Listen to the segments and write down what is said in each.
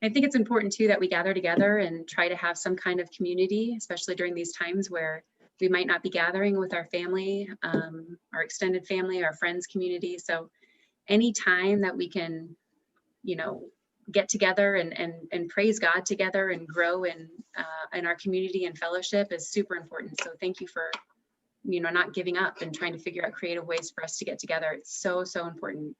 I think it's important too that we gather together and try to have some kind of community, especially during these times where we might not be gathering with our family, our extended family, our friends community. So any time that we can, you know, get together and praise God together and grow in our community and fellowship is super important. So thank you for, you know, not giving up and trying to figure out creative ways for us to get together. It's so, so important.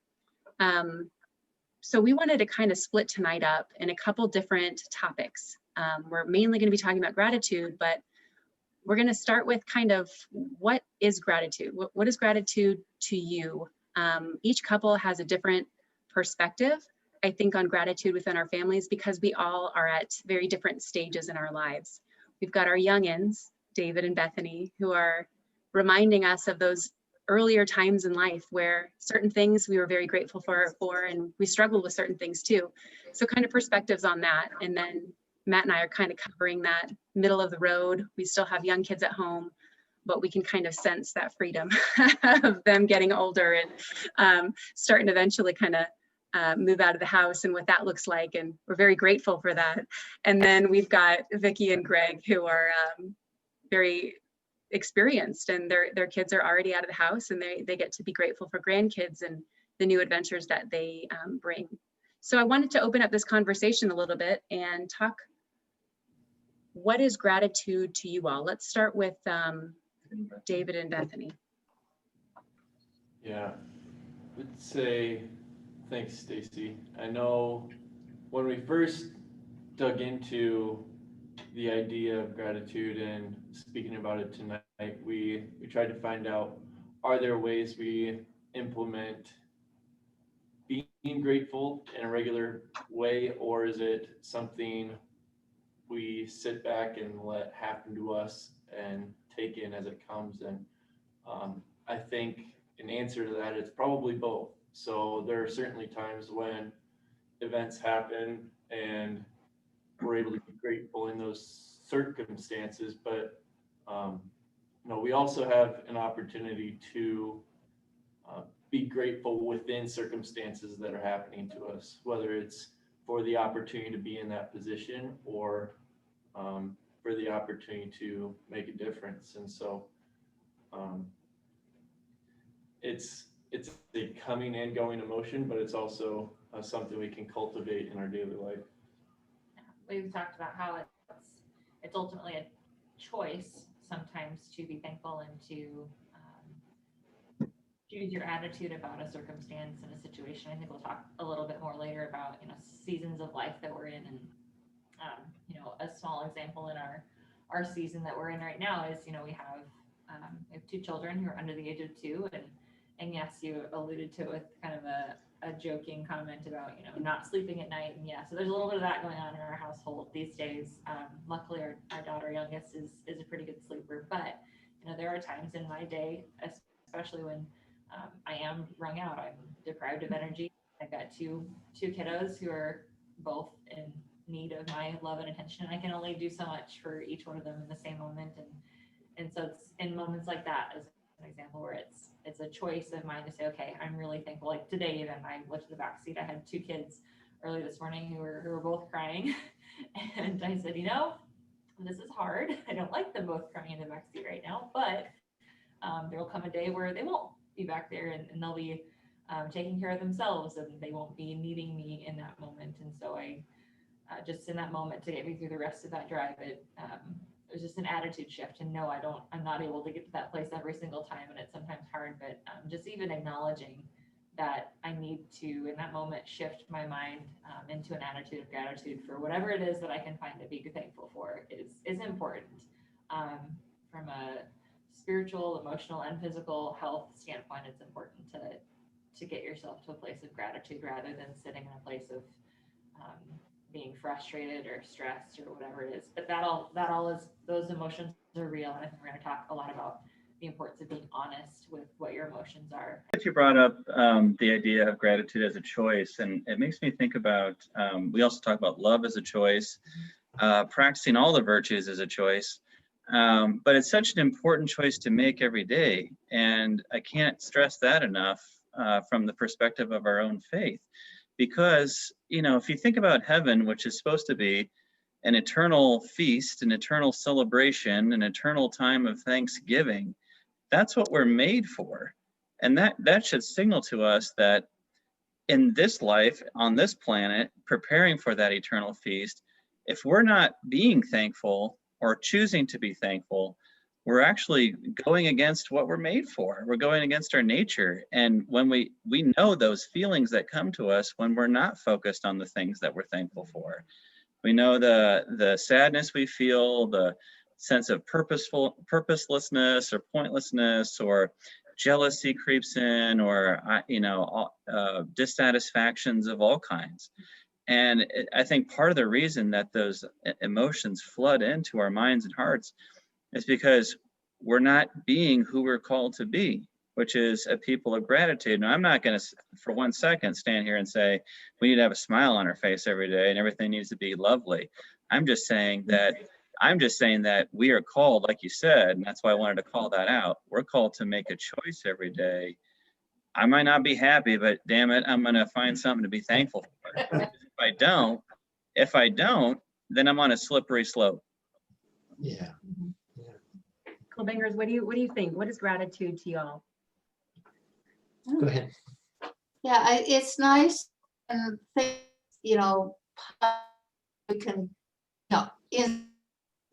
So we wanted to kind of split tonight up in a couple different topics. We're mainly going to be talking about gratitude, but we're going to start with kind of what is gratitude? What is gratitude to you? Each couple has a different perspective, I think, on gratitude within our families because we all are at very different stages in our lives. We've got our youngins, David and Bethany, who are reminding us of those earlier times in life where certain things we were very grateful for and we struggled with certain things too. So kind of perspectives on that. And then Matt and I are kind of covering that middle of the road. We still have young kids at home, but we can kind of sense that freedom of them getting older and starting to eventually kind of move out of the house and what that looks like. And we're very grateful for that. And then we've got Vicki and Greg who are very experienced and their kids are already out of the house and they get to be grateful for grandkids and the new adventures that they bring. So I wanted to open up this conversation a little bit and talk, what is gratitude to you all? Let's start with David and Bethany. Yeah, I would say, thanks, Stacy. I know when we first dug into the idea of gratitude and speaking about it tonight, we tried to find out, are there ways we implement being grateful in a regular way, or is it something we sit back and let happen to us and take in as it comes? And I think an answer to that is probably both. So there are certainly times when events happen and we're able to be grateful in those circumstances, but we also have an opportunity to be grateful within circumstances that are happening to us, whether it's for the opportunity to be in that position or for the opportunity to make a difference. And so it's a coming and going emotion, but it's also something we can cultivate in our daily life. We've talked about how it's ultimately a choice sometimes to be thankful and to choose your attitude about a circumstance and a situation. I think we'll talk a little bit more later about seasons of life that we're in, and a small example in our season that we're in right now is we have 2 children who are under the age of 2, and yes, you alluded to it with kind of a joking comment about not sleeping at night, and so there's a little bit of that going on in our household these days. Luckily our daughter youngest is a pretty good sleeper, but there are times in my day, especially when I am wrung out, I'm deprived of energy. I've got two kiddos who are both in need of my love and attention. I can only do so much for each one of them in the same moment, and so it's in moments like that as an example where it's a choice of mine to say, okay, I'm really thankful. Like today, even I lifted the back seat. I had 2 kids early this morning who were both crying, and I said, this is hard. I don't like them both crying in the back seat right now, but there will come a day where they won't be back there and they'll be taking care of themselves and they won't be needing me in that moment. And so I just in that moment to get me through the rest of that drive, it was just an attitude shift. And no, I'm not able to get to that place every single time, and it's sometimes hard, but just even acknowledging that I need to, in that moment, shift my mind into an attitude of gratitude for whatever it is that I can find to be thankful for is important. From a spiritual, emotional, and physical health standpoint, it's important to get yourself to a place of gratitude rather than sitting in a place of being frustrated or stressed or whatever it is. But that all is, those emotions are real, and I think we're going to talk a lot about the importance of being honest with what your emotions are. You brought up the idea of gratitude as a choice, and it makes me think about, we also talk about love as a choice, practicing all the virtues as a choice, but it's such an important choice to make every day, and I can't stress that enough from the perspective of our own faith. because, you know, if you think about heaven, which is supposed to be an eternal feast, an eternal celebration, an eternal time of thanksgiving, that's what we're made for. And that should signal to us that in this life, on this planet, preparing for that eternal feast, if we're not being thankful or choosing to be thankful, we're actually going against what we're made for. We're going against our nature. And when we know those feelings that come to us when we're not focused on the things that we're thankful for. We know the sadness we feel, the sense of purposelessness or pointlessness, or jealousy creeps in, or dissatisfactions of all kinds. And I think part of the reason that those emotions flood into our minds and hearts is because we're not being who we're called to be, which is a people of gratitude. Now, I'm not going to, for 1 second, stand here and say we need to have a smile on our face every day and everything needs to be lovely. I'm just saying that we are called, like you said, and that's why I wanted to call that out. We're called to make a choice every day. I might not be happy, but damn it, I'm going to find something to be thankful for. If I don't, then I'm on a slippery slope. Yeah. Kolbingers, what do you think? What is gratitude to y'all? Go ahead. Yeah, it's nice and think, you know, we can, you know, is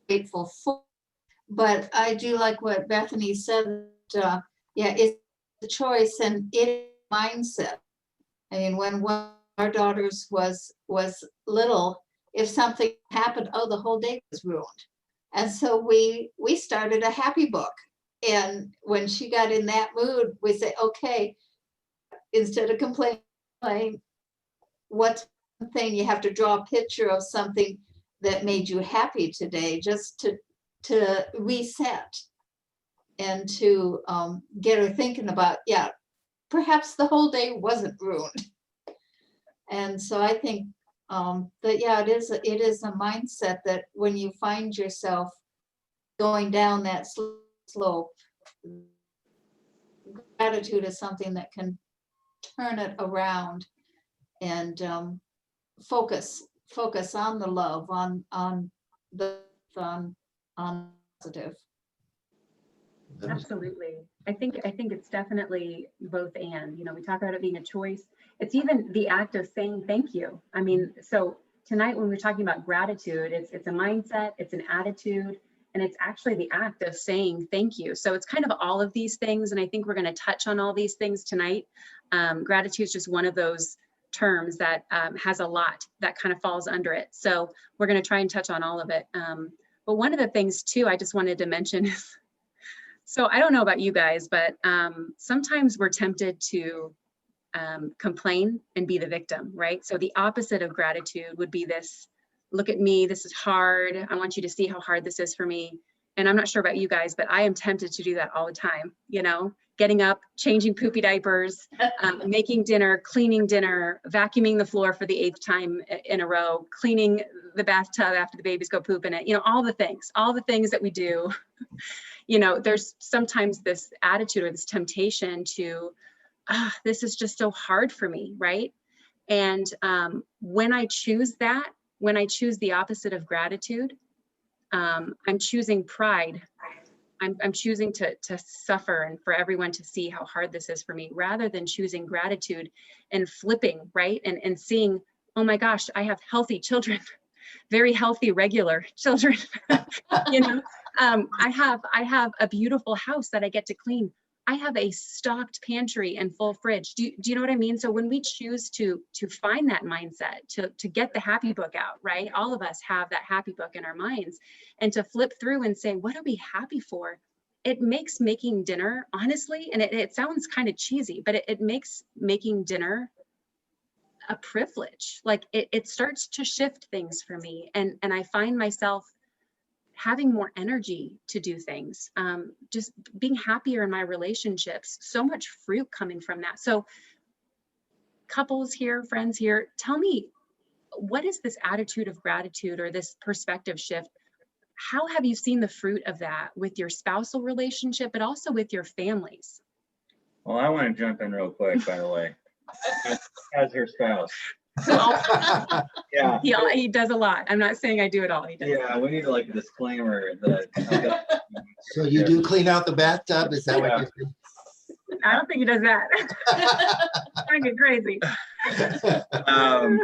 grateful for. But I do like what Bethany said. Yeah, it's a choice and it's a mindset. I mean, when one of our daughters was little, if something happened, oh, the whole day was ruined. And so we started a happy book. And when she got in that mood, we say, okay, instead of complaining, what's one thing you have to draw a picture of something that made you happy today, just to reset and to get her thinking about, yeah, perhaps the whole day wasn't ruined. And so I think that, yeah, it is a mindset that when you find yourself going down that slope, gratitude is something that can turn it around and focus on the love, on positive. Absolutely. I think it's definitely both and, you know, we talk about it being a choice. It's even the act of saying thank you. I mean, so tonight when we're talking about gratitude, it's a mindset, it's an attitude, and it's actually the act of saying thank you. So it's kind of all of these things. And I think we're going to touch on all these things tonight. Gratitude is just one of those terms that has a lot that kind of falls under it. So we're going to try and touch on all of it. But one of the things too, I just wanted to mention is, so I don't know about you guys, but sometimes we're tempted to complain and be the victim, right? So the opposite of gratitude would be this, look at me, this is hard. I want you to see how hard this is for me. And I'm not sure about you guys, but I am tempted to do that all the time, you know, getting up, changing poopy diapers, making dinner, cleaning dinner, vacuuming the floor for the 8th time in a row, cleaning the bathtub after the babies go poop in it, you know, all the things that we do. You know, there's sometimes this attitude or this temptation to, this is just so hard for me, right? And when I choose the opposite of gratitude, I'm choosing pride. I'm choosing to suffer and for everyone to see how hard this is for me, rather than choosing gratitude and flipping, right? And seeing, oh my gosh, I have healthy children, very healthy, regular children. You know, I have a beautiful house that I get to clean. I have a stocked pantry and full fridge. Do you know what I mean? So when we choose to find that mindset, to get the happy book out, right? All of us have that happy book in our minds, and to flip through and say, what are we happy for? It makes making dinner, honestly, and it sounds kind of cheesy, but it makes making dinner a privilege. Like it starts to shift things for me. And I find myself having more energy to do things, just being happier in my relationships, so much fruit coming from that. So couples here, friends here, tell me, what is this attitude of gratitude or this perspective shift? How have you seen the fruit of that with your spousal relationship, but also with your families? Well, I want to jump in real quick, by the way. as her spouse. Yeah. He does a lot. I'm not saying I do it all. He does. Yeah, we need like a disclaimer that. So you do clean out the bathtub? Is that what you do? I don't think he does that. I get crazy.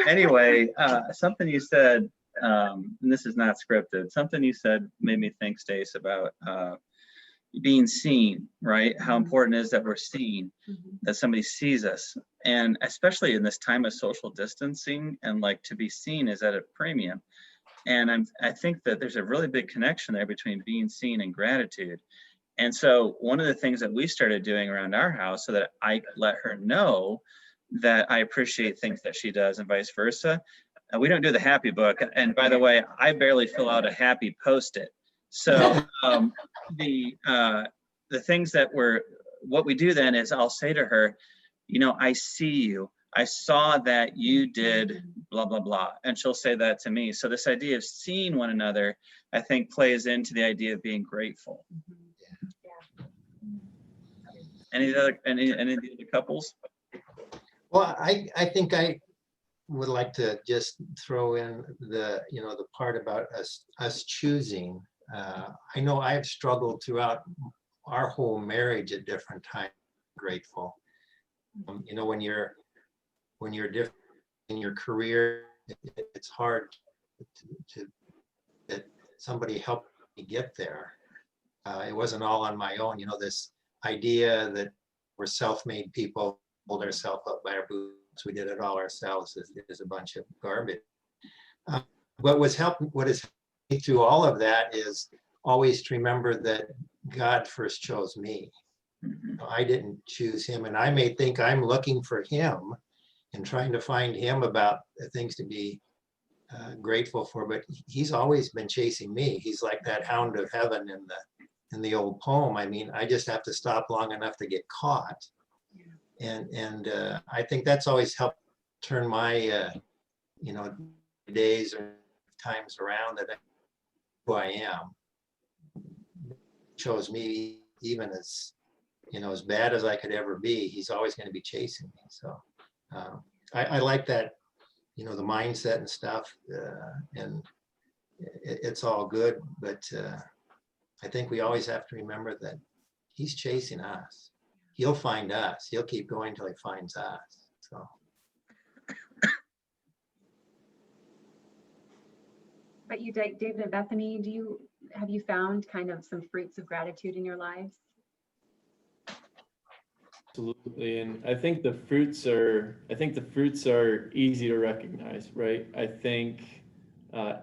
Anyway, something you said, and this is not scripted, something you said made me think, Stace, about being seen, right? How important it is that we're seen, that somebody sees us. And especially in this time of social distancing, and like to be seen is at a premium. And I think that there's a really big connection there between being seen and gratitude. And so one of the things that we started doing around our house, so that I let her know that I appreciate things that she does and vice versa. We don't do the happy book. And by the way, I barely fill out a happy post-it. So the things that what we do then is I'll say to her, you know, I see you. I saw that you did blah, blah, blah. And she'll say that to me. So this idea of seeing one another, I think, plays into the idea of being grateful. Any of the other couples? Well, I think I would like to just throw in the part about us choosing. I know I've struggled throughout our whole marriage at different times. Grateful, when you're different in your career, it's hard to that somebody helped me get there. It wasn't all on my own. This idea that we're self-made people, hold ourselves up by our boots, we did it all ourselves is a bunch of garbage. What has helped me through all of that is always to remember that God first chose me. I didn't choose him, and I may think I'm looking for him and trying to find him about the things to be grateful for, but he's always been chasing me. He's like that hound of heaven in the old poem. I mean, I just have to stop long enough to get caught. And I think that's always helped turn my days or times around, that who I am. Chose me even as as bad as I could ever be. He's always going to be chasing me. So I like that, the mindset and stuff, and it's all good. But I think we always have to remember that he's chasing us. He'll find us. He'll keep going till he finds us. So. But you, David and Bethany, have you found kind of some fruits of gratitude in your lives? Absolutely, and I think the fruits are easy to recognize, right? I think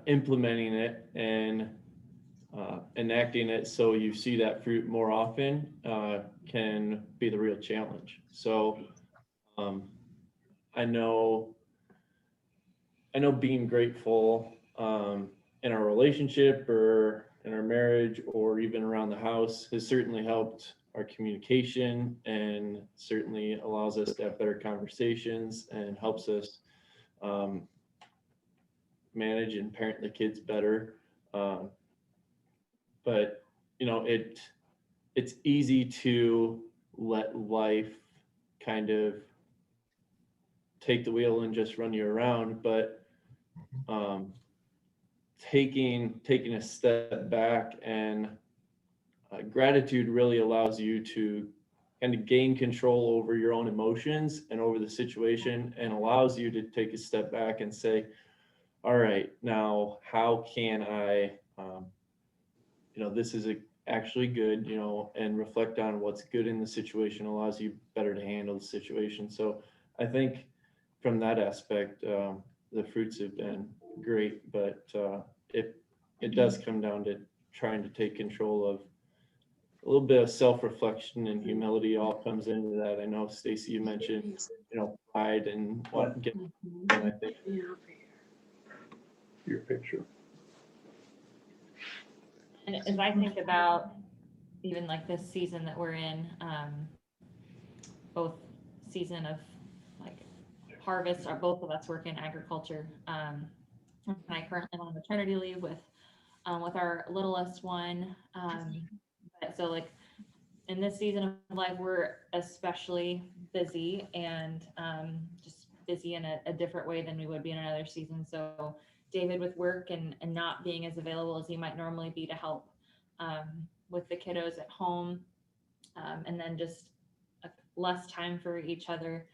implementing it and enacting it so you see that fruit more often can be the real challenge. So I know being grateful in our relationship or in our marriage or even around the house has certainly helped our communication, and certainly allows us to have better conversations and helps us manage and parent the kids better. But it's easy to let life kind of take the wheel and just run you around, but taking a step back and gratitude really allows you to kind of gain control over your own emotions and over the situation, and allows you to take a step back and say, all right, now how can I, this is actually good, and reflect on what's good in the situation allows you better to handle the situation. So I think from that aspect, the fruits have been great, but it does come down to trying to take control of a little bit of self-reflection, and humility all comes into that. I know, Stacy, you mentioned, pride and what get, and I think your picture. And as I think about even like this season that we're in, both season of like harvest, or both of us work in agriculture. I currently am on maternity leave with our littlest one. So like in this season of life, we're especially busy and just busy in a different way than we would be in another season. So David with work and not being as available as he might normally be to help with the kiddos at home, and then just less time for each other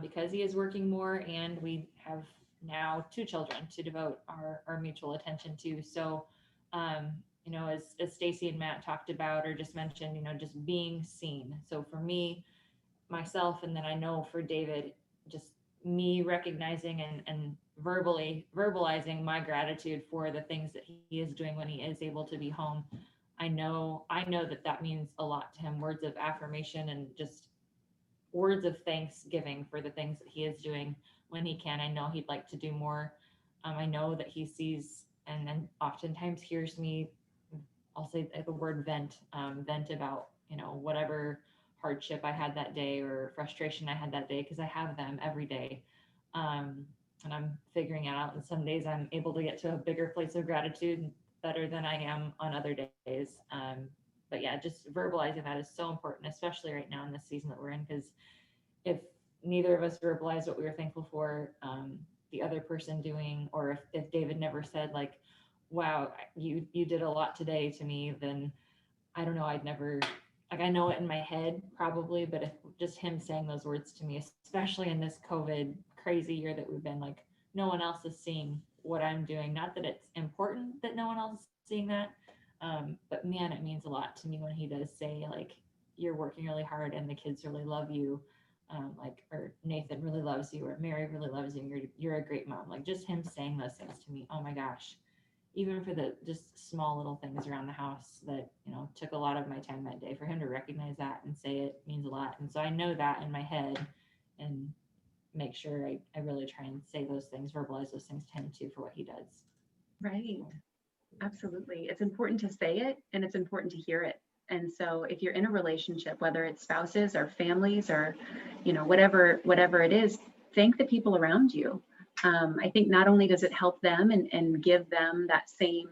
because he is working more, and we have now 2 children to devote our mutual attention to. So, you know, as Stacy and Matt talked about or just mentioned, you know, just being seen. So for me, myself, and then I know for David, just me recognizing and verbalizing my gratitude for the things that he is doing when he is able to be home. I know that means a lot to him. Words of affirmation and just words of thanksgiving for the things that he is doing when he can. I know he'd like to do more. I know that he sees and then oftentimes hears me, I'll say the word vent about, you know, whatever hardship I had that day or frustration I had that day, because I have them every day. And I'm figuring it out. And some days I'm able to get to a bigger place of gratitude better than I am on other days. But yeah, just verbalizing that is so important, especially right now in this season that we're in, because if neither of us verbalized what we were thankful for, the other person doing, or if David never said like, wow, you did a lot today to me, then I don't know, I'd never, like, I know it in my head probably, but if just him saying those words to me, especially in this COVID crazy year that we've been, like, no one else is seeing what I'm doing. Not that it's important that no one else is seeing that, but man, it means a lot to me when he does say like, you're working really hard and the kids really love you. Like, or Nathan really loves you, or Mary really loves you, you're a great mom. Like, just him saying those things to me, oh my gosh, even for the just small little things around the house that, you know, took a lot of my time that day, for him to recognize that and say it means a lot. And so I know that in my head and make sure I really try and say those things, verbalize those things to him too, for what he does. Right. Absolutely. It's important to say it, and it's important to hear it. And so if you're in a relationship, whether it's spouses or families or, you know, whatever it is, thank the people around you. I think not only does it help them and give them that same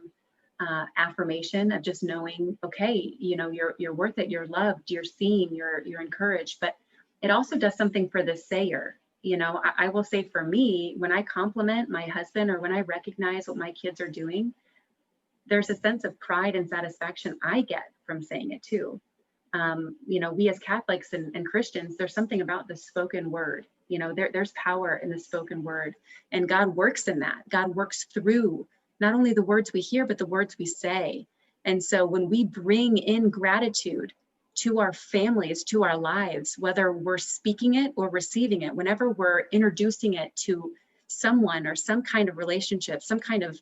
affirmation of just knowing, okay, you know, you're worth it, you're loved, you're seen, you're encouraged, but it also does something for the sayer. You know, I will say for me, when I compliment my husband or when I recognize what my kids are doing, there's a sense of pride and satisfaction I get from saying it too. You know, we as Catholics and Christians, there's something about the spoken word. You know, there's power in the spoken word, and God works in that. God works through not only the words we hear, but the words we say. And so when we bring in gratitude to our families, to our lives, whether we're speaking it or receiving it, whenever we're introducing it to someone or some kind of relationship, some kind of,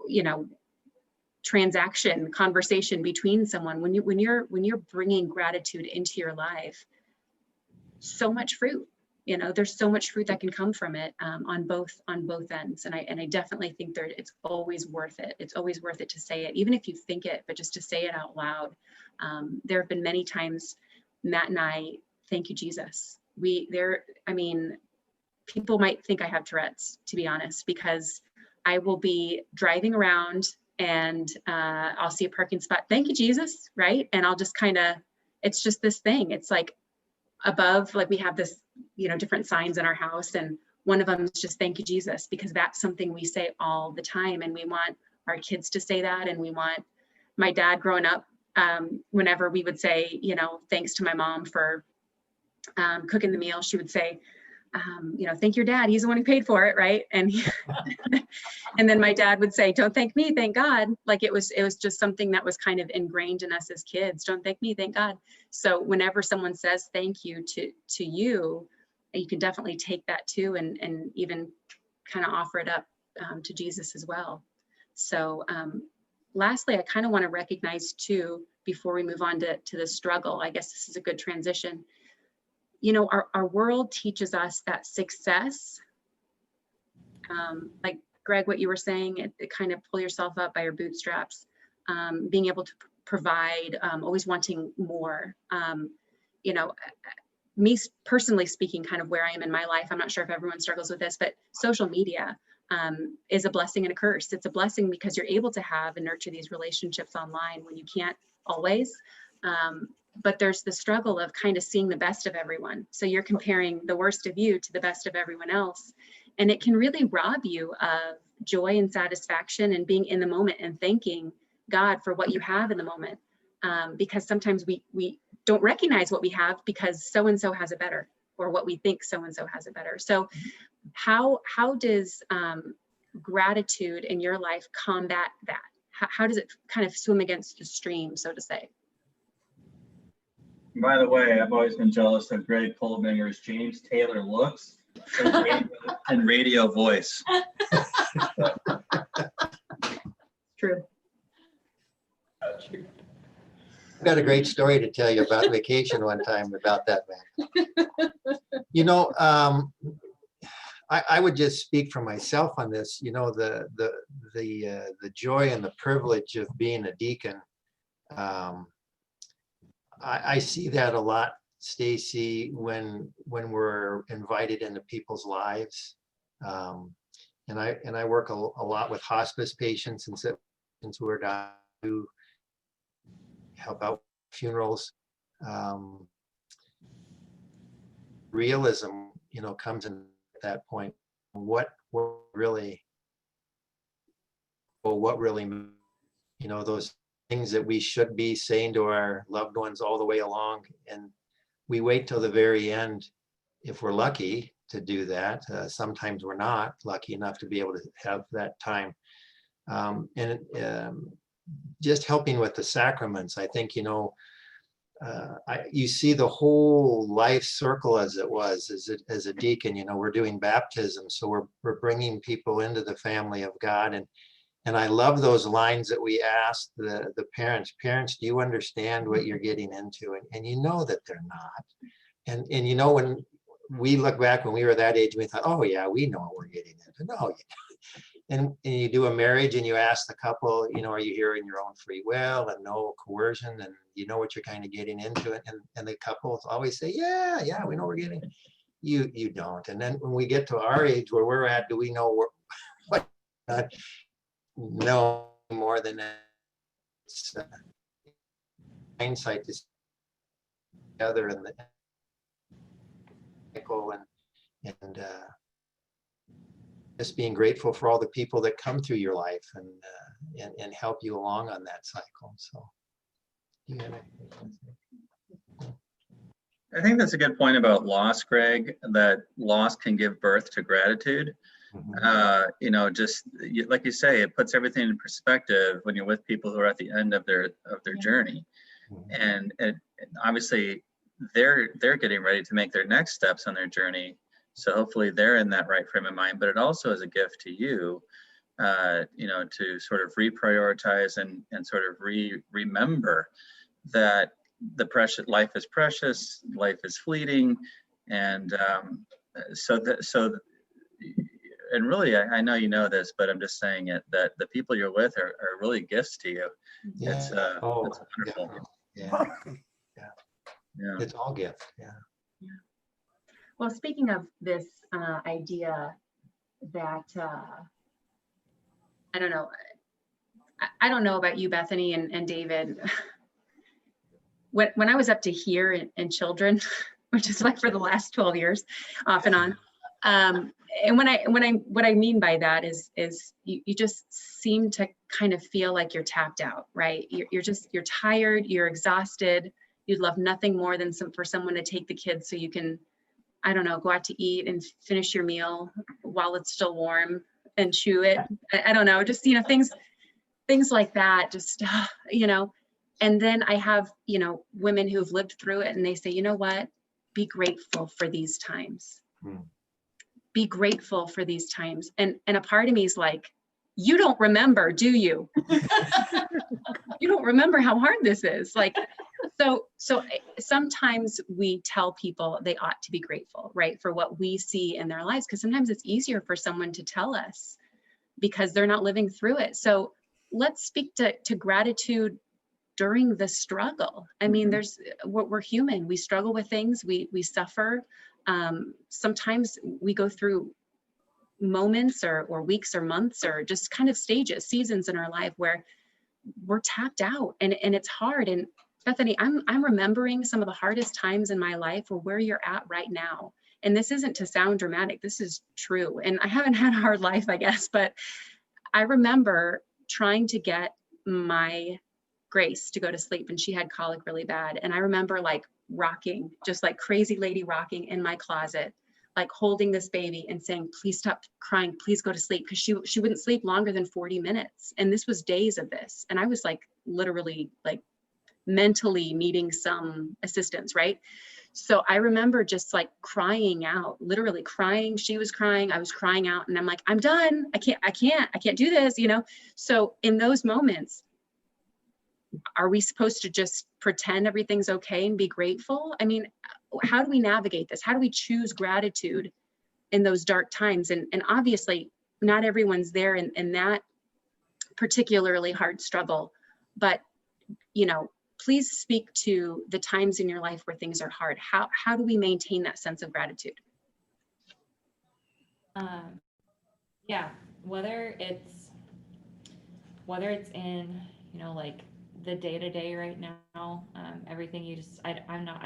you know, transaction, conversation between someone, when you're bringing gratitude into your life, so much fruit, you know, there's so much fruit that can come from it, on both ends. And I definitely think it's always worth it. It's always worth it to say it, even if you think it, but just to say it out loud. There have been many times Matt and I, thank you, Jesus. I mean, people might think I have Tourette's, to be honest, because I will be driving around and I'll see a parking spot. Thank you, Jesus. Right. And I'll just it's just this thing. It's like above, like we have this, you know, different signs in our house. And one of them is just thank you, Jesus, because that's something we say all the time. And we want our kids to say that. And we want my dad growing up, whenever we would say, you know, thanks to my mom for cooking the meal, she would say, you know, thank your dad, he's the one who paid for it, right? And and then my dad would say, don't thank me, thank God. Like it was just something that was kind of ingrained in us as kids. Don't thank me, thank God. So whenever someone says thank you to you, you can definitely take that too and even kind of offer it up to Jesus as well. So lastly, I kind of want to recognize too, before we move on to the struggle, I guess this is a good transition. You know, our world teaches us that success, like Greg, what you were saying, it kind of pull yourself up by your bootstraps, being able to provide, always wanting more. You know, me personally speaking, kind of where I am in my life, I'm not sure if everyone struggles with this, but social media is a blessing and a curse. It's a blessing because you're able to have and nurture these relationships online when you can't always. but there's the struggle of kind of seeing the best of everyone. So you're comparing the worst of you to the best of everyone else. And it can really rob you of joy and satisfaction and being in the moment and thanking God for what you have in the moment. Because sometimes we don't recognize what we have because so-and-so has it better, or what we think so-and-so has it better. So how does gratitude in your life combat that? How does it kind of swim against the stream, so to say? By the way, I've always been jealous of Greg Kolbinger's James Taylor looks and radio voice. True. I've got a great story to tell you about vacation one time about that, man. You know, I would just speak for myself on this. You know, the joy and the privilege of being a deacon. I see that a lot, Stacy, when we're invited into people's lives. And I work a lot with hospice patients and patients who are dying, who help out funerals. Realism, you know, comes in at that point. What really, you know, those things that we should be saying to our loved ones all the way along, and we wait till the very end if we're lucky to do that. Sometimes we're not lucky enough to be able to have that time. Just helping with the sacraments, I think, you know, you see the whole life circle as it was as a deacon. You know, we're doing baptism, so we're bringing people into the family of God, and I love those lines that we ask the parents. Parents, do you understand what you're getting into? And you know that they're not. And you know, when we look back when we were that age, we thought, oh yeah, we know what we're getting into. No, and you do a marriage and you ask the couple, you know, are you here in your own free will and no coercion, and you know what you're kind of getting into it, and the couples always say, yeah, we know we're getting. You don't. And then when we get to our age where we're at, do we know what? No more than that. It's hindsight is together in the cycle, and just being grateful for all the people that come through your life and help you along on that cycle. So, I think that's a good point about loss, Greg, that loss can give birth to gratitude. You know, just like you say, it puts everything in perspective when you're with people who are at the end of their journey. And obviously they're getting ready to make their next steps on their journey. So hopefully they're in that right frame of mind, but it also is a gift to you, you know, to sort of reprioritize and sort of remember that life is precious, life is fleeting. And and really, I know you know this, but I'm just saying it, that the people you're with are really gifts to you. yeah. It's wonderful. Yeah. It's all gift. Yeah. Well, speaking of this idea that, I don't know, I don't know about you, Bethany and David. When I was up to here in children, which is like for the last 12 years, off and on. And what I mean by that is you just seem to kind of feel like you're tapped out, right? You're tired, you're exhausted. You'd love nothing more than for someone to take the kids so you can, I don't know, go out to eat and finish your meal while it's still warm and chew it. I don't know, just, you know, things like that, just, you know. And then I have, you know, women who've lived through it and they say, you know what, be grateful for these times. Be grateful for these times. And a part of me is like, you don't remember, do you? You don't remember how hard this is. Like, so sometimes we tell people they ought to be grateful, right, for what we see in their lives, because sometimes it's easier for someone to tell us because they're not living through it. So let's speak to gratitude during the struggle. I mean, we're human. We struggle with things. We suffer. Sometimes we go through moments or weeks or months or just kind of seasons in our life where we're tapped out and it's hard. And Bethany, I'm remembering some of the hardest times in my life or where you're at right now. And this isn't to sound dramatic, this is true. And I haven't had a hard life, I guess, but I remember trying to get my Grace to go to sleep, and she had colic really bad. And I remember like rocking, just like crazy lady rocking in my closet, like holding this baby and saying, please stop crying, please go to sleep. Because she wouldn't sleep longer than 40 minutes. And this was days of this. And I was like literally like mentally needing some assistance, right? So I remember just like crying out, literally crying. She was crying, I was crying out, and I'm like, I'm done. I can't do this, you know? So in those moments, are we supposed to just pretend everything's okay and be grateful? I mean, how do we navigate this? How do we choose gratitude in those dark times? And obviously not everyone's there in that particularly hard struggle, but you know, please speak to the times in your life where things are hard. How do we maintain that sense of gratitude? Yeah, whether it's in, you know, like the day-to-day right now, everything you just, I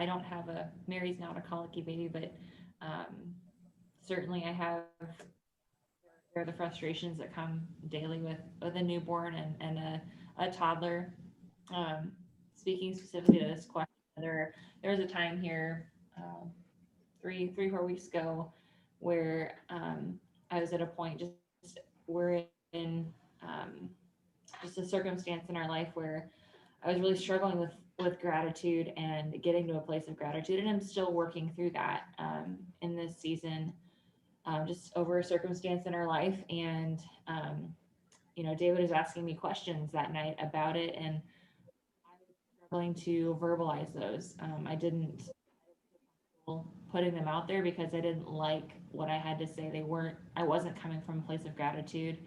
don't have Mary's not a colicky baby, but certainly there are the frustrations that come daily with a newborn and a toddler. Speaking specifically to this question, there was a time here 3-4 weeks ago where I was at a point, just we're in just a circumstance in our life where I was really struggling with gratitude and getting to a place of gratitude, and I'm still working through that in this season, just over a circumstance in our life. And you know, David was asking me questions that night about it, and I was struggling to verbalize those. I didn't putting them out there because I didn't like what I had to say. I wasn't coming from a place of gratitude.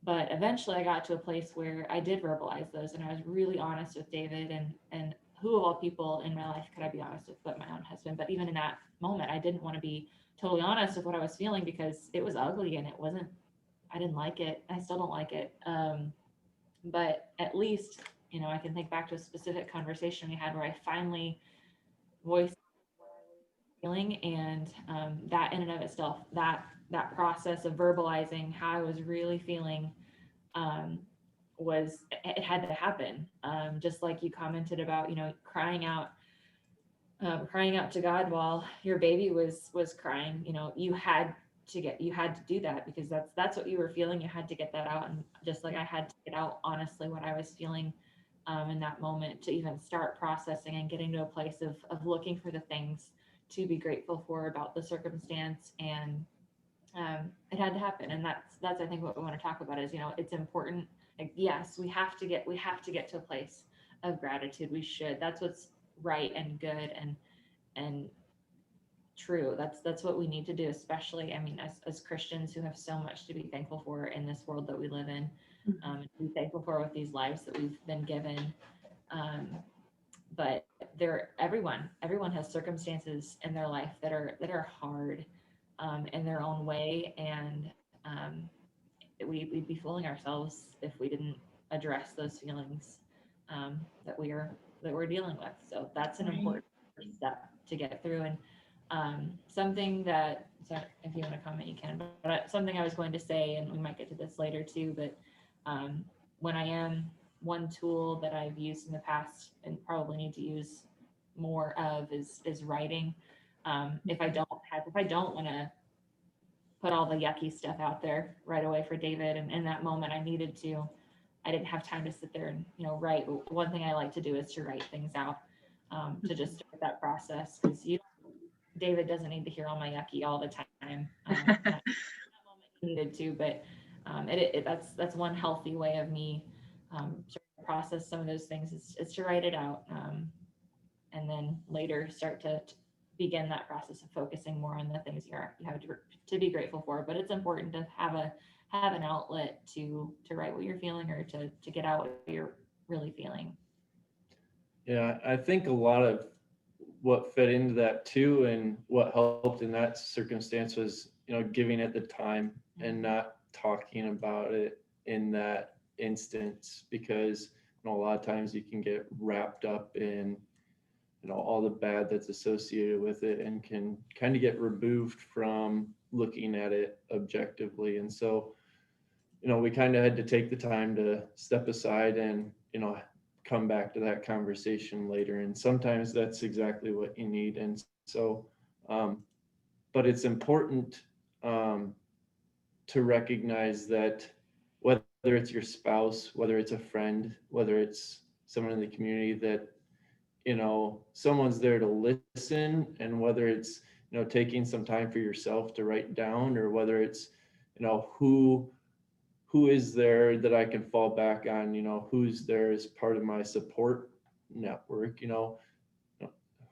But eventually I got to a place where I did verbalize those, and I was really honest with David, and who of all people in my life could I be honest with but my own husband? But even in that moment, I didn't want to be totally honest with what I was feeling because it was ugly and I didn't like it. I still don't like it. But at least, you know, I can think back to a specific conversation we had where I finally voiced feeling, and that in and of itself, that process of verbalizing how I was really feeling it had to happen. Just like you commented about, you know, crying out to God while your baby was crying. You know, you had to do that because that's what you were feeling. You had to get that out, and just like I had to get out honestly what I was feeling in that moment to even start processing and getting to a place of looking for the things to be grateful for about the circumstance. And it had to happen. And that's I think what we want to talk about is, you know, it's important. Like, yes, we have to get to a place of gratitude. We should. That's what's right and good and true. That's what we need to do, especially, I mean, as Christians who have so much to be thankful for in this world that we live in, be thankful for with these lives that we've been given. But everyone has circumstances in their life that are hard in their own way, and we'd be fooling ourselves if we didn't address those feelings that we're dealing with. So that's an important step to get through. And something that, sorry, if you want to comment, you can. But something I was going to say, and we might get to this later too, but one tool that I've used in the past and probably need to use more of is writing. If I don't want to put all the yucky stuff out there right away for David, and in that moment I didn't have time to sit there and, you know, write. One thing I like to do is to write things out, to just start that process, because David doesn't need to hear all my yucky all the time. That moment he needed to, but that's one healthy way of me to process some of those things is to write it out, and then later start to begin that process of focusing more on the things you have to be grateful for. But it's important to have an outlet to write what you're feeling, or to get out what you're really feeling. Yeah, I think a lot of what fed into that too, and what helped in that circumstance was, you know, giving it the time and not talking about it in that instance. Because a lot of times you can get wrapped up in, all the bad that's associated with it, and can kind of get removed from looking at it objectively. And so, we kind of had to take the time to step aside and, come back to that conversation later. And sometimes that's exactly what you need. And so, but it's important to recognize that whether it's your spouse, whether it's a friend, whether it's someone in the community, that, someone's there to listen, and whether it's, taking some time for yourself to write down, or whether it's, who is there that I can fall back on, who's there as part of my support network,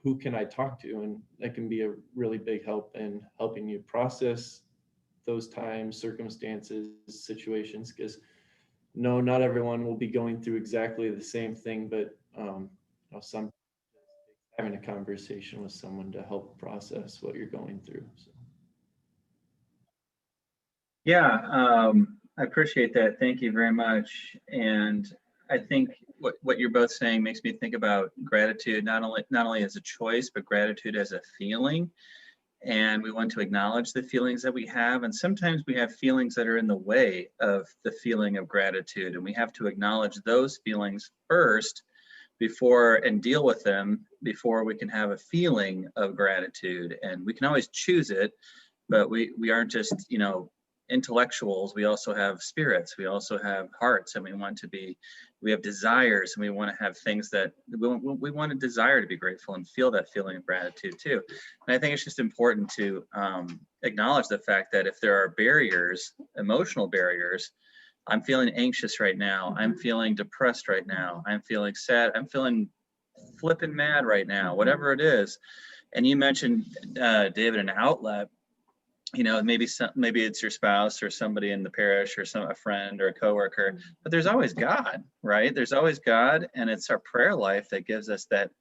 who can I talk to? And that can be a really big help in helping you process those times, circumstances, situations, because no, not everyone will be going through exactly the same thing, but some having a conversation with someone to help process what you're going through. So. Yeah, I appreciate that. Thank you very much. And I think what you're both saying makes me think about gratitude, not only as a choice, but gratitude as a feeling. And we want to acknowledge the feelings that we have. And sometimes we have feelings that are in the way of the feeling of gratitude. And we have to acknowledge those feelings first and deal with them before we can have a feeling of gratitude. And we can always choose it, but we aren't just, intellectuals. We also have spirits. We also have hearts, and we have desires, and we want to have things that we want to desire to be grateful and feel that feeling of gratitude too. And I think it's just important to acknowledge the fact that if there are barriers, emotional barriers, I'm feeling anxious right now, I'm feeling depressed right now, I'm feeling sad, I'm feeling flipping mad right now, whatever it is. And you mentioned, David, an outlet. Maybe it's your spouse or somebody in the parish or a friend or a coworker, but there's always God, right? There's always God, and it's our prayer life that gives us that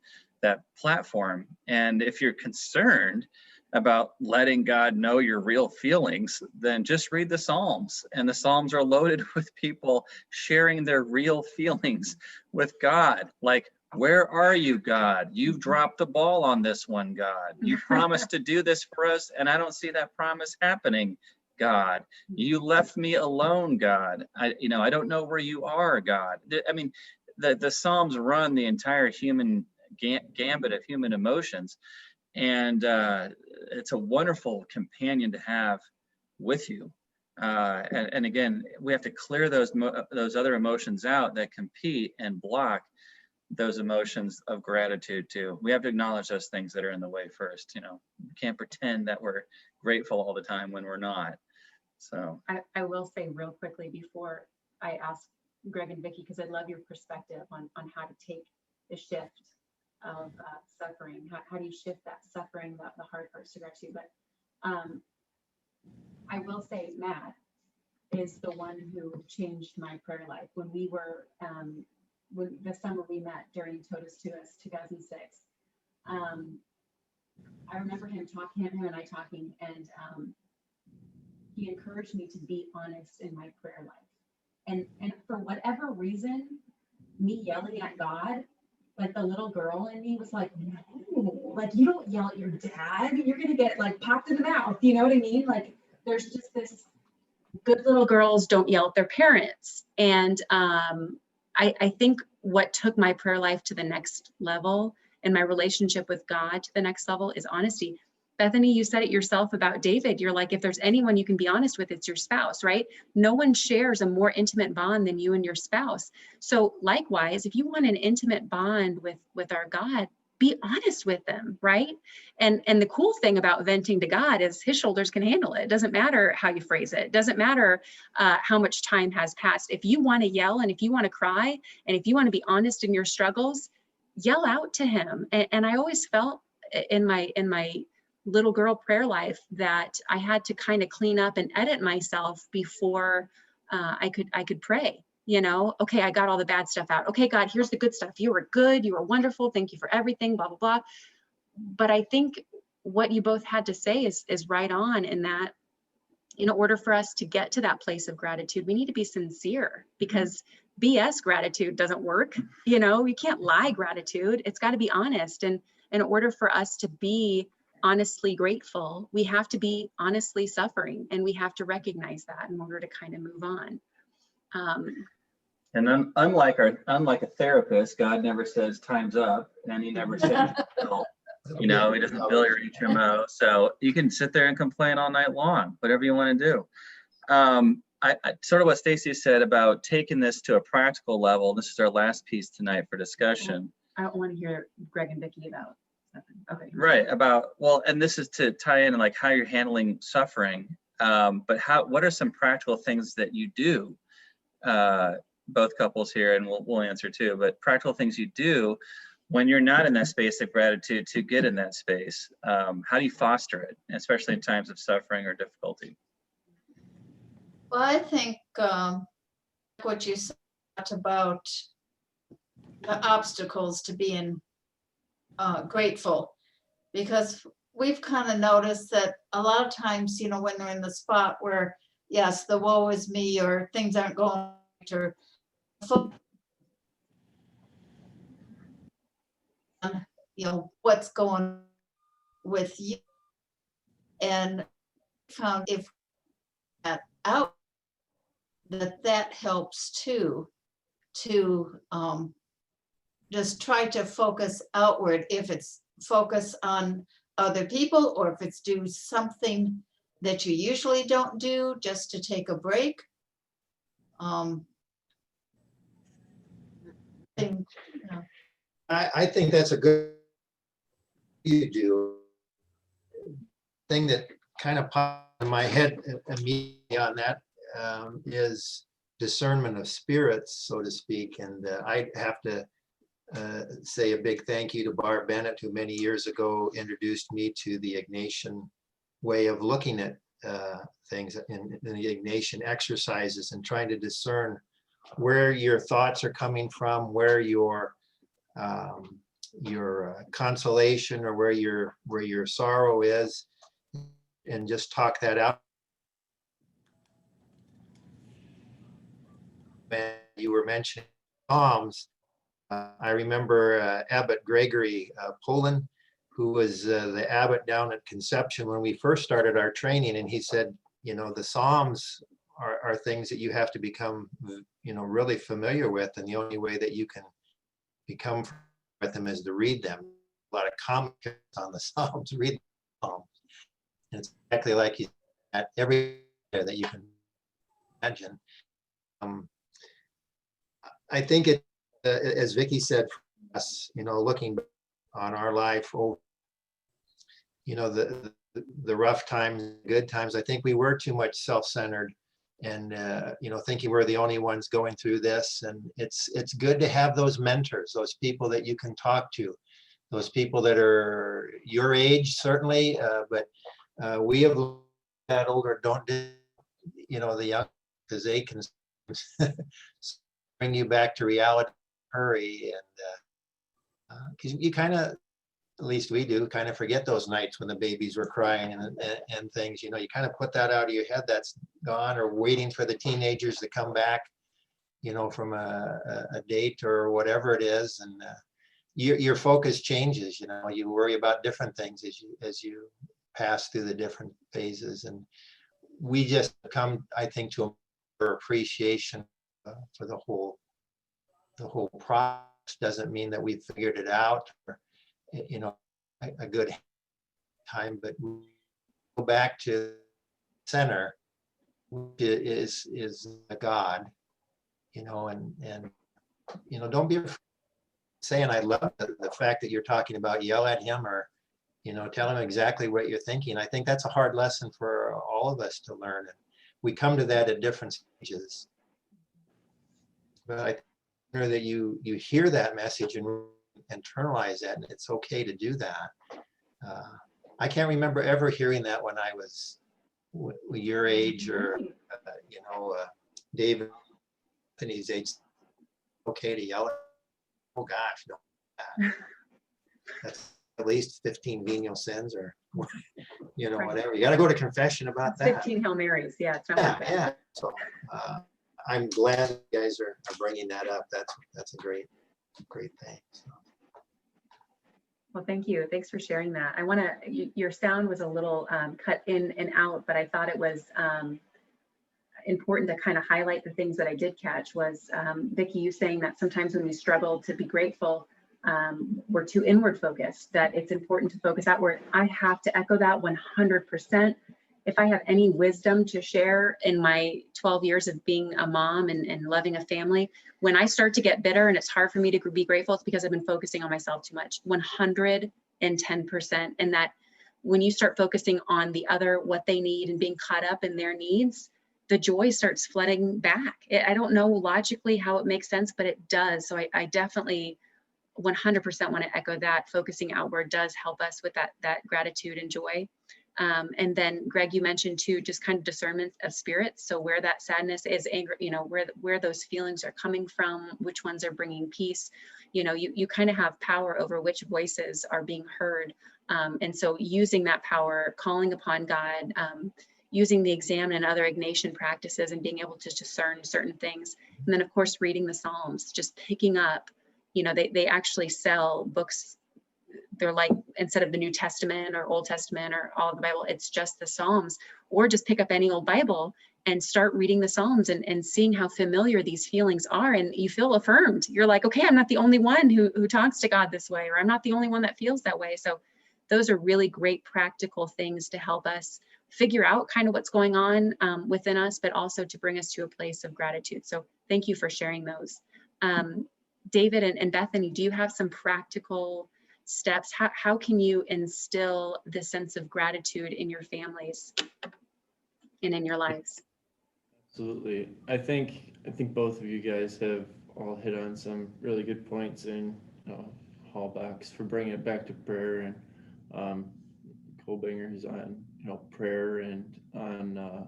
platform. And if you're concerned about letting God know your real feelings, then just read the Psalms. And the Psalms are loaded with people sharing their real feelings with God. Like, where are you, God? You've dropped the ball on this one, God. You promised to do this for us, and I don't see that promise happening, God. You left me alone, God. I don't know where you are, God. I mean, the Psalms run the entire human gambit of human emotions, and it's a wonderful companion to have with you. And again, we have to clear those other emotions out that compete and block those emotions of gratitude too. We have to acknowledge those things that are in the way first. We can't pretend that we're grateful all the time when we're not. So I will say real quickly before I ask Greg and Vicki, because I love your perspective on how to take the shift of suffering. How do you shift that suffering, the hard parts to gratitude? But I will say Matt is the one who changed my prayer life. When we were when the summer we met during Totus Tuus 2006, I remember him and I talking, and he encouraged me to be honest in my prayer life. And for whatever reason, me yelling at God, like the little girl in me was like, no, like you don't yell at your dad, you're gonna get like popped in the mouth, you know what I mean? Like there's just this, good little girls don't yell at their parents. And I think what took my prayer life to the next level and my relationship with God to the next level is honesty. Bethany, you said it yourself about David. You're like, if there's anyone you can be honest with, it's your spouse, right? No one shares a more intimate bond than you and your spouse. So likewise, if you want an intimate bond with our God, be honest with them, right? And the cool thing about venting to God is his shoulders can handle it. It doesn't matter how you phrase it. It doesn't matter how much time has passed. If you want to yell and if you want to cry and if you want to be honest in your struggles, yell out to him. And I always felt in my little girl prayer life that I had to kind of clean up and edit myself before I could pray. Okay, I got all the bad stuff out. Okay, God, here's the good stuff. You were good. You were wonderful. Thank you for everything, blah, blah, blah. But I think what you both had to say is right on, in that in order for us to get to that place of gratitude, we need to be sincere, because BS gratitude doesn't work. You know, we can't lie gratitude. It's got to be honest. And in order for us to be honestly grateful, we have to be honestly suffering, and we have to recognize that in order to kind of move on. And unlike a therapist, God never says time's up, and he never says, you know, he doesn't bill your HMO. So you can sit there and complain all night long, whatever you want to do. I sort of what Stacy said about taking this to a practical level. This is our last piece tonight for discussion. I don't want to hear Greg and Vicki about something. Okay. Right, about, well, and this is to tie in like how you're handling suffering, but what are some practical things that you do, both couples here, and we'll answer too, but practical things you do when you're not in that space of gratitude to get in that space. How do you foster it, especially in times of suffering or difficulty? Well, I think what you said about the obstacles to being grateful, because we've kind of noticed that a lot of times, you know, when they're in the spot where, yes, the woe is me, or things aren't going right, or you know, what's going with you, and found if that out, that helps too, to just try to focus outward, if it's focus on other people, or if it's do something that you usually don't do, just to take a break. You know. I think that's a good you do thing that kind of popped in my head immediately on that is discernment of spirits, so to speak. And I have to say a big thank you to Barb Bennett, who many years ago introduced me to the Ignatian way of looking at things in the Ignatian exercises, and trying to discern where your thoughts are coming from, where your consolation or where your sorrow is, and just talk that out. And you were mentioning Psalms. I remember Abbot Gregory Poland, who was the abbot down at Conception when we first started our training, and he said, you know, the Psalms are things that you have to become, you know, really familiar with, and the only way that you can become with them is to read them. A lot of commentaries on the Psalms, read the Psalms. And it's exactly like you at every that you can imagine. I think it, as Vicki said, for us, you know, looking on our life over, you know, the rough times, good times, I think we were too much self-centered, and you know, thinking we're the only ones going through this. And it's good to have those mentors, those people that you can talk to, those people that are your age, certainly, but we have that older, don't do, you know, the young, because they can bring you back to reality, hurry, and because you kind of, at least we do, kind of forget those nights when the babies were crying and things, you know, you kind of put that out of your head, that's gone, or waiting for the teenagers to come back, you know, from a date or whatever it is. And your focus changes, you know, you worry about different things as you pass through the different phases. And we just come, I think, to a appreciation for the whole process. Doesn't mean that we've figured it out, or, you know, a good time, but we go back to center, which is a God, you know, and you know, don't be saying, I love the fact that you're talking about yell at him, or, you know, tell him exactly what you're thinking. I think that's a hard lesson for all of us to learn. And we come to that at different stages. But I think that you hear that message and internalize that, and it's okay to do that. I can't remember ever hearing that when I was your age, or you know, David, Bethany's age. Okay to yell at, oh gosh, no. at least 15 venial sins or, you know, whatever. You got to go to confession about that. 15 Hail Marys. Yeah, it's not Yeah, worth it. yeah. So I'm glad you guys are bringing that up. That's a great thing. So. Well, thank you. Thanks for sharing that. I want to, your sound was a little cut in and out, but I thought it was important to kind of highlight the things that I did catch was, Vicki, you saying that sometimes when we struggle to be grateful, we're too inward focused, that it's important to focus outward. I have to echo that 100%. If I have any wisdom to share in my 12 years of being a mom and loving a family, when I start to get bitter and it's hard for me to be grateful, it's because I've been focusing on myself too much, 110%. And that when you start focusing on the other, what they need and being caught up in their needs, the joy starts flooding back. I don't know logically how it makes sense, but it does. So I definitely 100% want to echo that. Focusing outward does help us with that gratitude and joy. And then Greg, you mentioned too, just kind of discernment of spirits. So where that sadness is, anger, you know, where those feelings are coming from, which ones are bringing peace, you know, you kind of have power over which voices are being heard. And so using that power, calling upon God, using the Examen and other Ignatian practices and being able to discern certain things. And then of course, reading the Psalms, just picking up, you know, they actually sell books. They're like, instead of the New Testament or Old Testament or all of the Bible, it's just the Psalms, or just pick up any old Bible and start reading the Psalms and seeing how familiar these feelings are. And you feel affirmed. You're like, okay, I'm not the only one who talks to God this way, or I'm not the only one that feels that way. So those are really great practical things to help us figure out kind of what's going on within us, but also to bring us to a place of gratitude. So thank you for sharing those. David and Bethany, do you have some practical steps? How can you instill the sense of gratitude in your families and in your lives? Absolutely. I think both of you guys have all hit on some really good points, and Halbach's for bringing it back to prayer, and Kolbinger is on prayer and on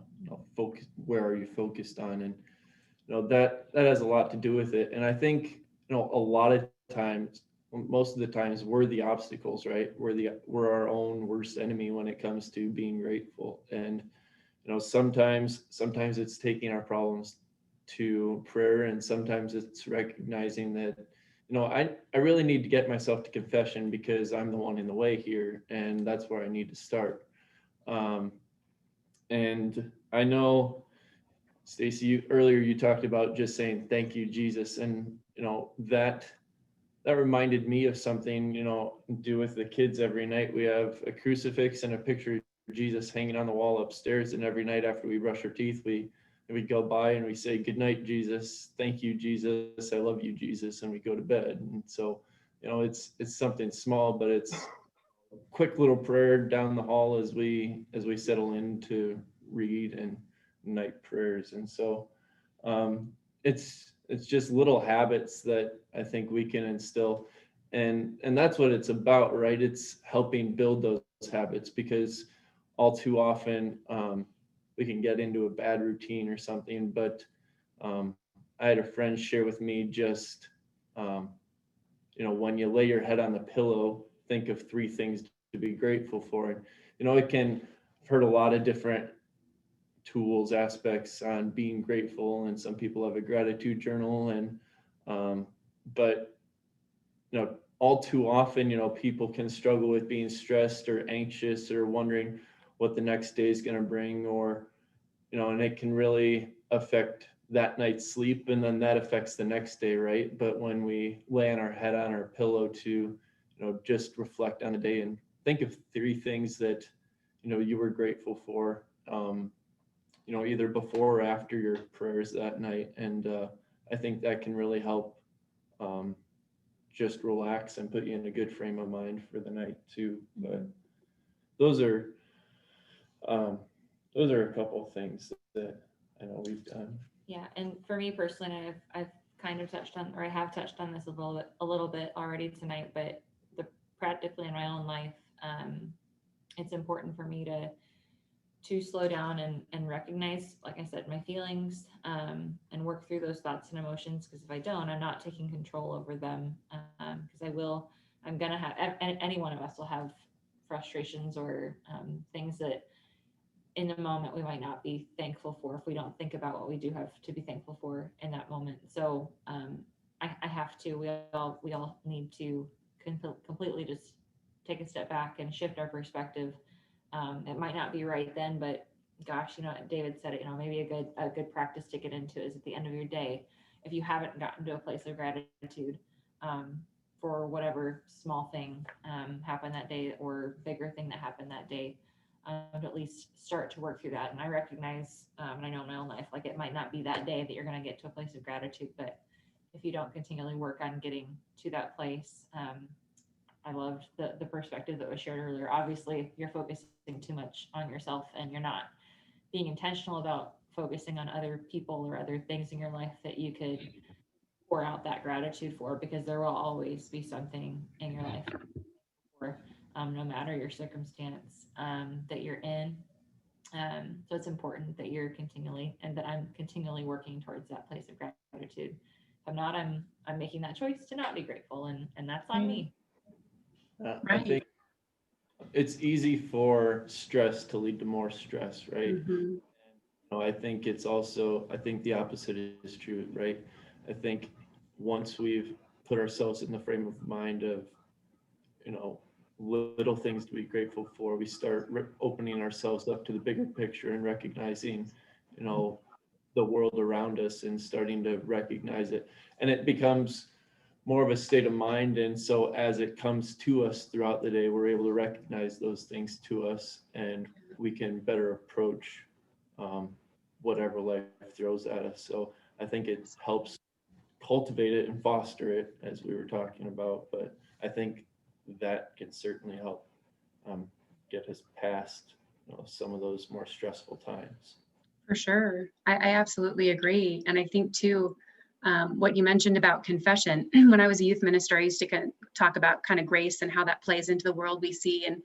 focus. Where are you focused on? And that has a lot to do with it. And I think a lot of times, most of the times, we're the obstacles, right? We're our own worst enemy when it comes to being grateful. And sometimes it's taking our problems to prayer, and sometimes it's recognizing that I really need to get myself to confession because I'm the one in the way here, and that's where I need to start. And I know, Stacy, earlier you talked about just saying thank you, Jesus, and that reminded me of something do with the kids every night. We have a crucifix and a picture of Jesus hanging on the wall upstairs, and every night after we brush our teeth, we go by and we say, good night, Jesus, thank you, Jesus, I love you, Jesus, and we go to bed. And so it's something small, but it's a quick little prayer down the hall as we settle in to read and night prayers. And so it's just little habits that I think we can instill, and that's what it's about, right? It's helping build those habits, because all too often we can get into a bad routine or something. But I had a friend share with me just when you lay your head on the pillow, think of 3 things to be grateful for. And it can, I've heard a lot of different tools, aspects on being grateful, and some people have a gratitude journal, and but all too often people can struggle with being stressed or anxious or wondering what the next day is going to bring, or and it can really affect that night's sleep, and then that affects the next day, right? But when we lay on our head on our pillow to just reflect on the day and think of 3 things that you were grateful for, either before or after your prayers that night. And I think that can really help just relax and put you in a good frame of mind for the night too. But those are a couple of things that I know we've done. Yeah, and for me personally, I've kind of touched on, or I have touched on this a little bit already tonight, but practically in my own life, it's important for me to slow down and recognize, like I said, my feelings, and work through those thoughts and emotions. Because if I don't, I'm not taking control over them. Because I'm gonna have, any one of us will have frustrations or things that in the moment we might not be thankful for if we don't think about what we do have to be thankful for in that moment. So I have to, we all need to completely just take a step back and shift our perspective. It might not be right then, but gosh, you know, David said it, you know, maybe a good practice to get into is at the end of your day, if you haven't gotten to a place of gratitude for whatever small thing happened that day or bigger thing that happened that day, to at least start to work through that. And I recognize, and I know in my own life, like it might not be that day that you're going to get to a place of gratitude, but if you don't continually work on getting to that place, I loved the perspective that was shared earlier. Obviously, you're focusing too much on yourself and you're not being intentional about focusing on other people or other things in your life that you could pour out that gratitude for, because there will always be something in your life for, no matter your circumstance that you're in. So it's important that you're continually, and that I'm continually working towards that place of gratitude. If I'm not, I'm making that choice to not be grateful, and that's on me. I Right. think it's easy for stress to lead to more stress, right? Mhm. I think it's also, I think the opposite is true, right? I think once we've put ourselves in the frame of mind of, little things to be grateful for, we start opening ourselves up to the bigger picture and recognizing, the world around us and starting to recognize it. And it becomes more of a state of mind. And so as it comes to us throughout the day, we're able to recognize those things to us and we can better approach whatever life throws at us. So I think it helps cultivate it and foster it, as we were talking about. But I think that can certainly help get us past some of those more stressful times. For sure. I absolutely agree. And I think too, what you mentioned about confession, when I was a youth minister, I used to talk about kind of grace and how that plays into the world we see, and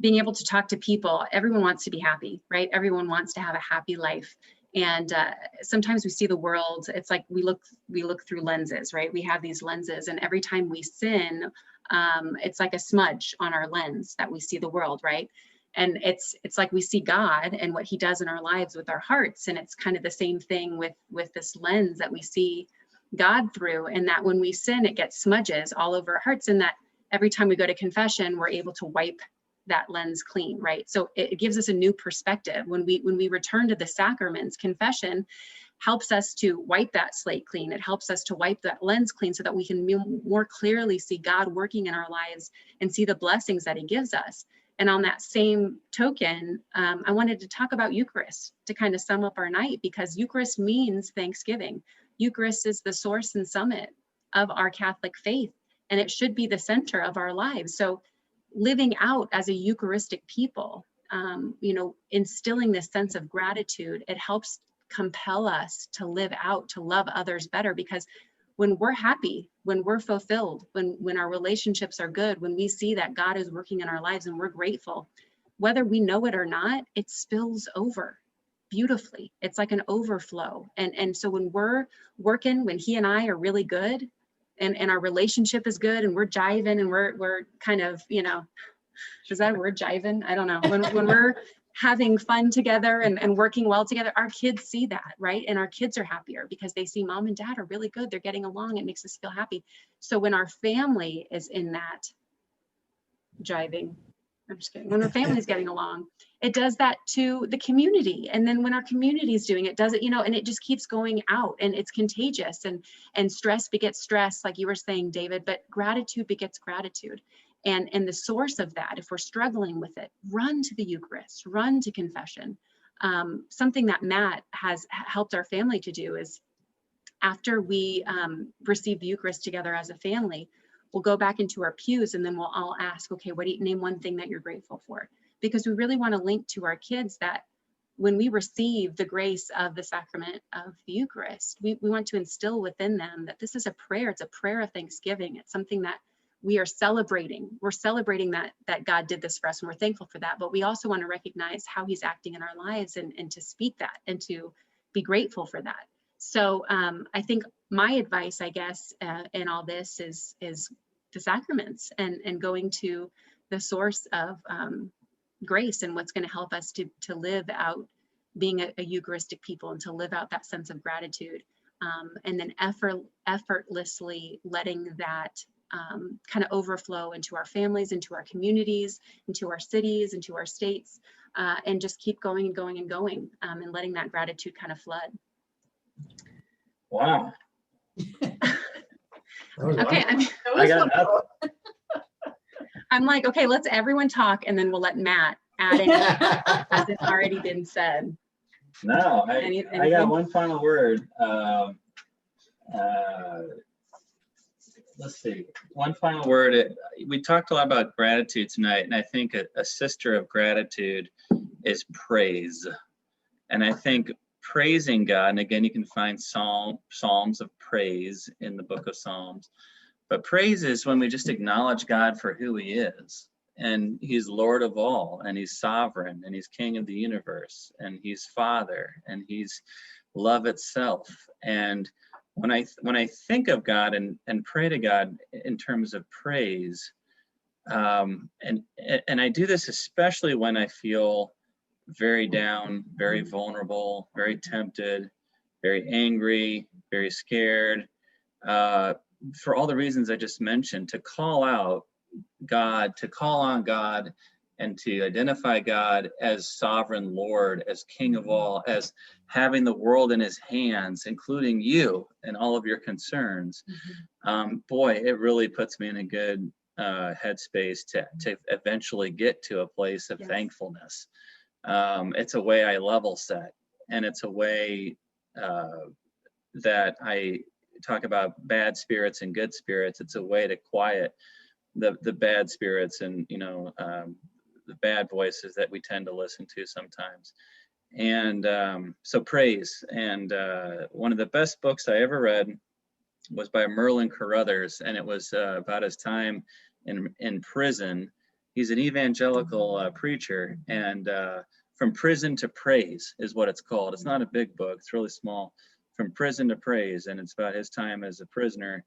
being able to talk to people. Everyone wants to be happy, right? Everyone wants to have a happy life. And sometimes we see the world, it's like we look through lenses, right? We have these lenses, and every time we sin, it's like a smudge on our lens that we see the world, right? And it's like we see God and what he does in our lives with our hearts. And it's kind of the same thing with this lens that we see God through, and that when we sin, it gets smudges all over our hearts. And that every time we go to confession, we're able to wipe that lens clean, right? So it gives us a new perspective. When we return to the sacraments, confession helps us to wipe that slate clean. It helps us to wipe that lens clean so that we can more clearly see God working in our lives and see the blessings that he gives us. And on that same token, I wanted to talk about Eucharist to kind of sum up our night, because Eucharist means Thanksgiving. Eucharist is the source and summit of our Catholic faith, and it should be the center of our lives. So living out as a Eucharistic people, instilling this sense of gratitude, it helps compel us to live out, to love others better, because when we're happy, when we're fulfilled, when our relationships are good, when we see that God is working in our lives and we're grateful, whether we know it or not, it spills over beautifully. It's like an overflow. And so when we're working, when he and I are really good, and our relationship is good, and we're jiving, and we're kind of, is that a word, jiving? I don't know. When we're having fun together and working well together, our kids see that, right? And our kids are happier because they see mom and dad are really good. They're getting along. It makes us feel happy. So when our family is in that jiving, I'm just kidding. When our family's getting along, it does that to the community. And then when our community is doing it, does it, and it just keeps going out, and it's contagious, and stress begets stress, like you were saying, David, but gratitude begets gratitude. And the source of that, if we're struggling with it, run to the Eucharist, run to confession. Something that Matt has helped our family to do is, after we receive the Eucharist together as a family, we'll go back into our pews, and then we'll all ask, okay, what do you name one thing that you're grateful for? Because we really want to link to our kids that when we receive the grace of the sacrament of the Eucharist, we want to instill within them that this is a prayer. It's a prayer of thanksgiving. It's something that we are celebrating. We're celebrating that God did this for us, and we're thankful for that. But we also want to recognize how he's acting in our lives, and to speak that and to be grateful for that. So I think my advice, I guess, in all this is the sacraments and going to the source of grace and what's going to help us to live out being a Eucharistic people and to live out that sense of gratitude. And then effortlessly letting that kind of overflow into our families, into our communities, into our cities, into our states, and just keep going and going and going, and letting that gratitude kind of flood. Wow. Okay, I got nothing. I'm like, okay, let's everyone talk, and then we'll let Matt add in as it's already been said. No, I Anything? got one final word. Let's see, one final word. We talked a lot about gratitude tonight, and I think a sister of gratitude is praise. And I think praising God, and again, you can find psalms of praise in the book of Psalms, but praise is when we just acknowledge God for who he is. And he's Lord of all, and he's sovereign, and he's King of the universe, and he's Father, and he's love itself. And when I think of God and pray to God in terms of praise, and I do this especially when I feel very down, very vulnerable, very tempted, very angry, very scared, for all the reasons I just mentioned, to call out God, to call on God, and to identify God as sovereign Lord, as King of all, as having the world in his hands, including you and all of your concerns. Boy, it really puts me in a good headspace to eventually get to a place of thankfulness. It's a way I level set, and it's a way that I talk about bad spirits and good spirits. It's a way to quiet the bad spirits and, the bad voices that we tend to listen to sometimes. And so praise. And one of the best books I ever read was by Merlin Carruthers, and it was about his time in prison. He's an evangelical preacher, and From Prison to Praise is what it's called. It's not a big book, it's really small. From Prison to Praise, and it's about his time as a prisoner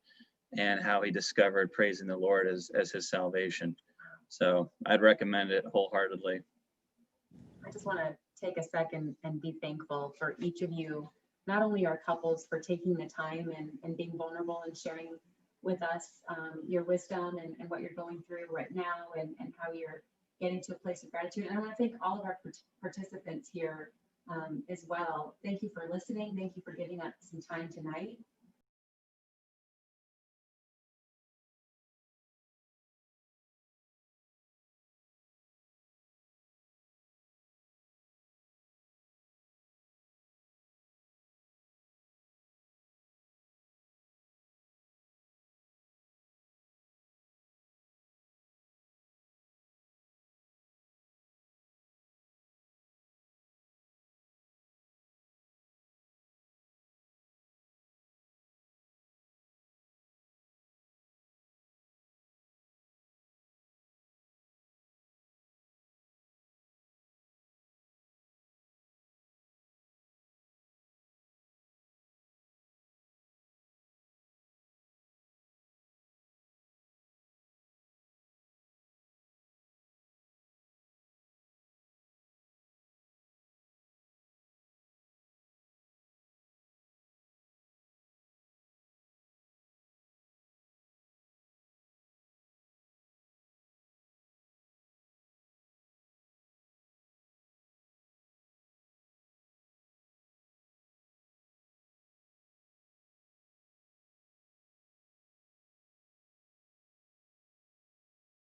and how he discovered praising the Lord as his salvation. So I'd recommend it wholeheartedly. I just want to take a second and be thankful for each of you, not only our couples for taking the time and being vulnerable and sharing with us your wisdom and what you're going through right now and how you're getting to a place of gratitude. And I want to thank all of our participants here as well. Thank you for listening. Thank you for giving us some time tonight.